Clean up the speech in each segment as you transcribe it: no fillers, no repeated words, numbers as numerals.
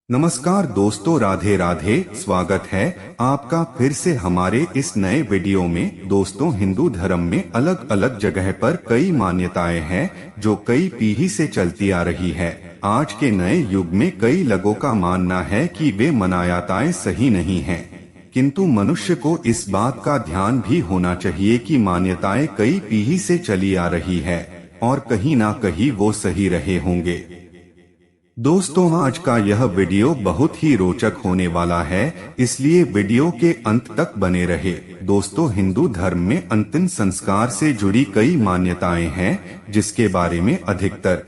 नमस्कार दोस्तों, राधे राधे। स्वागत है आपका फिर से हमारे इस नए वीडियो में। दोस्तों, हिंदू धर्म में अलग अलग जगह पर कई मान्यताएं हैं जो कई पीढ़ी से चलती आ रही है। आज के नए युग में कई लोगों का मानना है कि वे मान्यताएं सही नहीं हैं, किंतु मनुष्य को इस बात का ध्यान भी होना चाहिए कि मान्यताएं कई पीढ़ी से चली आ रही है और कहीं ना कहीं वो सही रहे होंगे। दोस्तों, आज का यह वीडियो बहुत ही रोचक होने वाला है, इसलिए वीडियो के अंत तक बने रहे। दोस्तों, हिंदू धर्म में अंतिम संस्कार से जुड़ी कई मान्यताएं हैं जिसके बारे में अधिकतर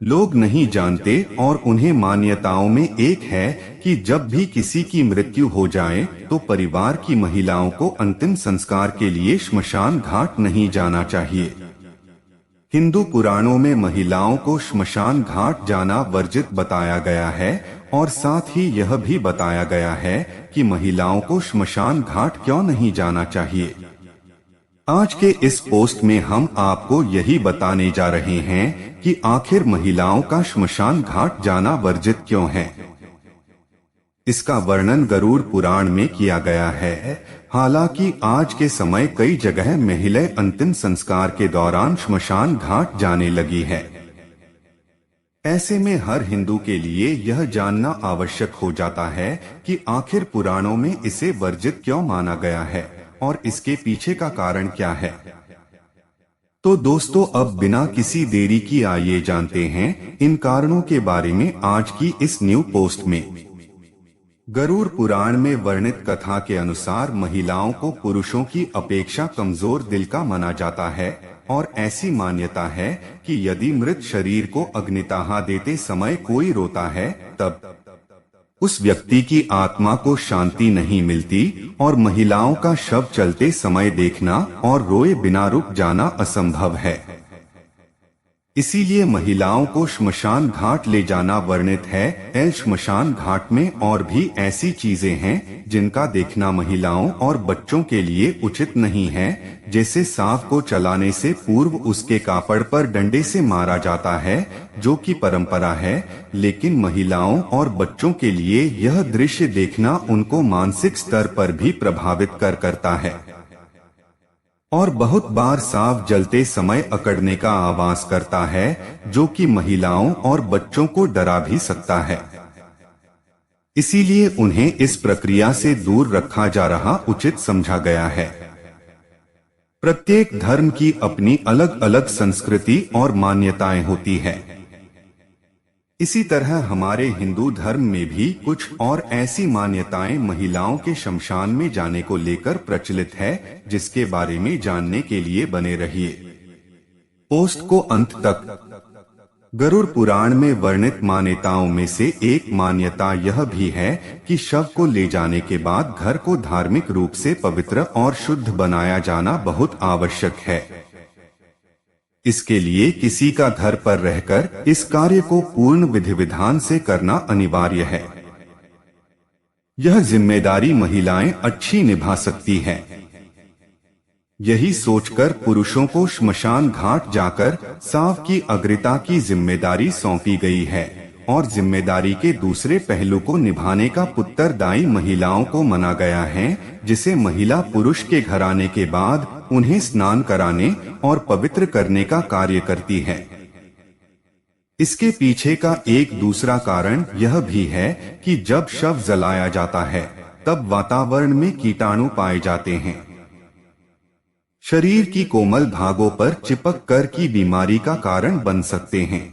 लोग नहीं जानते, और उन्हें मान्यताओं में एक है कि जब भी किसी की मृत्यु हो जाए तो परिवार की महिलाओं को अंतिम संस्कार के लिए श्मशान घाट नहीं जाना चाहिए। हिंदू पुराणों में महिलाओं को श्मशान घाट जाना वर्जित बताया गया है, और साथ ही यह भी बताया गया है कि महिलाओं को श्मशान घाट क्यों नहीं जाना चाहिए। आज के इस पोस्ट में हम आपको यही बताने जा रहे हैं कि आखिर महिलाओं का श्मशान घाट जाना वर्जित क्यों है। इसका वर्णन गरुड़ पुराण में किया गया है। हालांकि आज के समय कई जगह महिलाएं अंतिम संस्कार के दौरान श्मशान घाट जाने लगी है। ऐसे में हर हिंदू के लिए यह जानना आवश्यक हो जाता है कि आखिर पुराणों में इसे वर्जित क्यों माना गया है और इसके पीछे का कारण क्या है। तो दोस्तों, अब बिना किसी देरी की आइए जानते हैं इन कारणों के बारे में आज की इस न्यू पोस्ट में। गरुड़ पुराण में वर्णित कथा के अनुसार महिलाओं को पुरुषों की अपेक्षा कमजोर दिल का माना जाता है, और ऐसी मान्यता है कि यदि मृत शरीर को अग्निदाह देते समय कोई रोता है तब उस व्यक्ति की आत्मा को शांति नहीं मिलती, और महिलाओं का शव चलते समय देखना और रोए बिना रुक जाना असंभव है। इसीलिए महिलाओं को श्मशान घाट ले जाना वर्णित है। श्मशान घाट में और भी ऐसी चीजें हैं जिनका देखना महिलाओं और बच्चों के लिए उचित नहीं है, जैसे सांप को चलाने से पूर्व उसके कापड़ पर डंडे से मारा जाता है, जो कि परंपरा है, लेकिन महिलाओं और बच्चों के लिए यह दृश्य देखना उनको मानसिक स्तर पर भी प्रभावित करता है, और बहुत बार सांप जलते समय अकड़ने का आवाज करता है, जो कि महिलाओं और बच्चों को डरा भी सकता है। इसीलिए उन्हें इस प्रक्रिया से दूर रखा जा रहा उचित समझा गया है। प्रत्येक धर्म की अपनी अलग अलग संस्कृति और मान्यताएं होती है। इसी तरह हमारे हिंदू धर्म में भी कुछ और ऐसी मान्यताएं महिलाओं के शमशान में जाने को लेकर प्रचलित है, जिसके बारे में जानने के लिए बने रहिए पोस्ट को अंत तक। गरुड़ पुराण में वर्णित मान्यताओं में से एक मान्यता यह भी है कि शव को ले जाने के बाद घर को धार्मिक रूप से पवित्र और शुद्ध बनाया जाना बहुत आवश्यक है। इसके लिए किसी का घर पर रहकर इस कार्य को पूर्ण विधि विधान से करना अनिवार्य है। यह जिम्मेदारी महिलाएं अच्छी निभा सकती हैं। यही सोचकर पुरुषों को श्मशान घाट जाकर सांप की अग्रता की जिम्मेदारी सौंपी गई है, और जिम्मेदारी के दूसरे पहलू को निभाने का उत्तरदायी महिलाओं को माना गया है, जिसे महिला पुरुष के घर आने के बाद उन्हें स्नान कराने और पवित्र करने का कार्य करती है। इसके पीछे का एक दूसरा कारण यह भी है कि जब शव जलाया जाता है तब वातावरण में कीटाणु पाए जाते हैं, शरीर की कोमल भागों पर चिपक कर की बीमारी का कारण बन सकते हैं।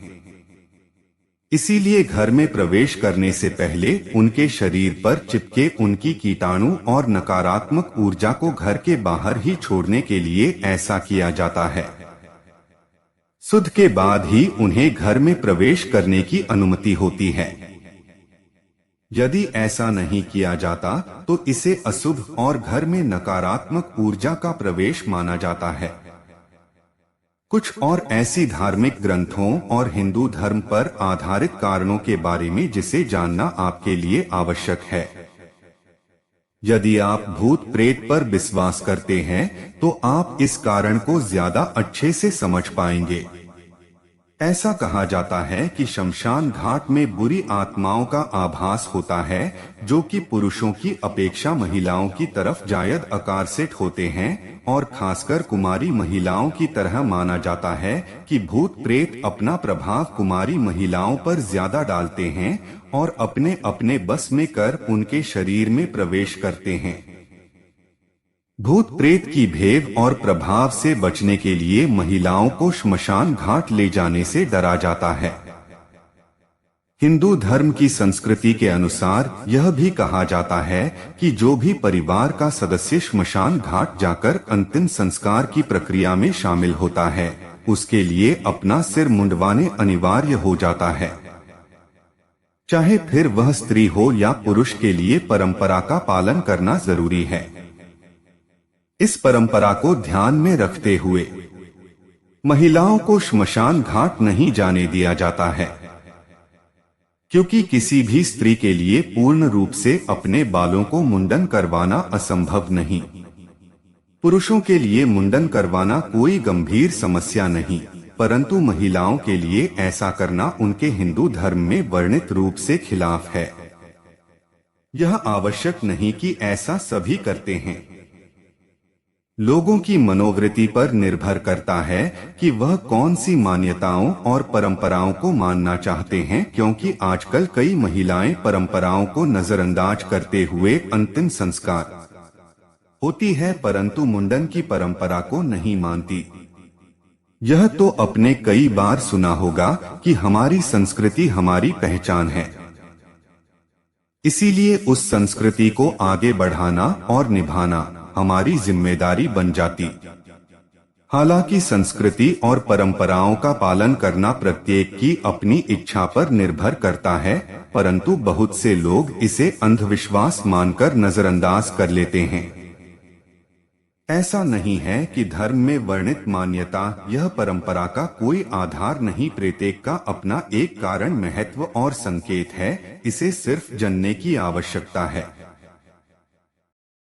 इसीलिए घर में प्रवेश करने से पहले उनके शरीर पर चिपके उनकी कीटाणु और नकारात्मक ऊर्जा को घर के बाहर ही छोड़ने के लिए ऐसा किया जाता है। शुद्ध के बाद ही उन्हें घर में प्रवेश करने की अनुमति होती है। यदि ऐसा नहीं किया जाता तो इसे अशुभ और घर में नकारात्मक ऊर्जा का प्रवेश माना जाता है। कुछ और ऐसी धार्मिक ग्रंथों और हिंदू धर्म पर आधारित कारणों के बारे में जिसे जानना आपके लिए आवश्यक है। यदि आप भूत प्रेत पर विश्वास करते हैं तो आप इस कारण को ज्यादा अच्छे से समझ पाएंगे। ऐसा कहा जाता है कि शमशान घाट में बुरी आत्माओं का आभास होता है, जो कि पुरुषों की अपेक्षा महिलाओं की तरफ जायद आकार से होते हैं, और खासकर कुमारी महिलाओं की तरह माना जाता है कि भूत प्रेत अपना प्रभाव कुमारी महिलाओं पर ज्यादा डालते हैं और अपने अपने बस में कर उनके शरीर में प्रवेश करते हैं। भूत प्रेत की भेद और प्रभाव से बचने के लिए महिलाओं को श्मशान घाट ले जाने से डरा जाता है। हिंदू धर्म की संस्कृति के अनुसार यह भी कहा जाता है कि जो भी परिवार का सदस्य श्मशान घाट जाकर अंतिम संस्कार की प्रक्रिया में शामिल होता है, उसके लिए अपना सिर मुंडवाने अनिवार्य हो जाता है। चाहे फिर वह स्त्री हो या पुरुष, के लिए परंपरा का पालन करना जरूरी है। इस परंपरा को ध्यान में रखते हुए महिलाओं को श्मशान घाट नहीं जाने दिया जाता है, क्योंकि किसी भी स्त्री के लिए पूर्ण रूप से अपने बालों को मुंडन करवाना असंभव नहीं। पुरुषों के लिए मुंडन करवाना कोई गंभीर समस्या नहीं, परंतु महिलाओं के लिए ऐसा करना उनके हिंदू धर्म में वर्णित रूप से खिलाफ है। यह आवश्यक नहीं कि ऐसा सभी करते हैं। लोगों की मनोवृत्ति पर निर्भर करता है कि वह कौन सी मान्यताओं और परंपराओं को मानना चाहते हैं, क्योंकि आजकल कई महिलाएं परंपराओं को नजरअंदाज करते हुए अंतिम संस्कार होती है, परंतु मुंडन की परंपरा को नहीं मानती। यह तो आपने कई बार सुना होगा कि हमारी संस्कृति हमारी पहचान है, इसीलिए उस संस्कृति को आगे बढ़ाना और निभाना हमारी जिम्मेदारी बन जाती। हालांकि संस्कृति और परंपराओं का पालन करना प्रत्येक की अपनी इच्छा पर निर्भर करता है, परंतु बहुत से लोग इसे अंधविश्वास मानकर नजरअंदाज कर लेते हैं। ऐसा नहीं है कि धर्म में वर्णित मान्यता यह परंपरा का कोई आधार नहीं, प्रत्येक का अपना एक कारण, महत्व और संकेत है। इसे सिर्फ जानने की आवश्यकता है।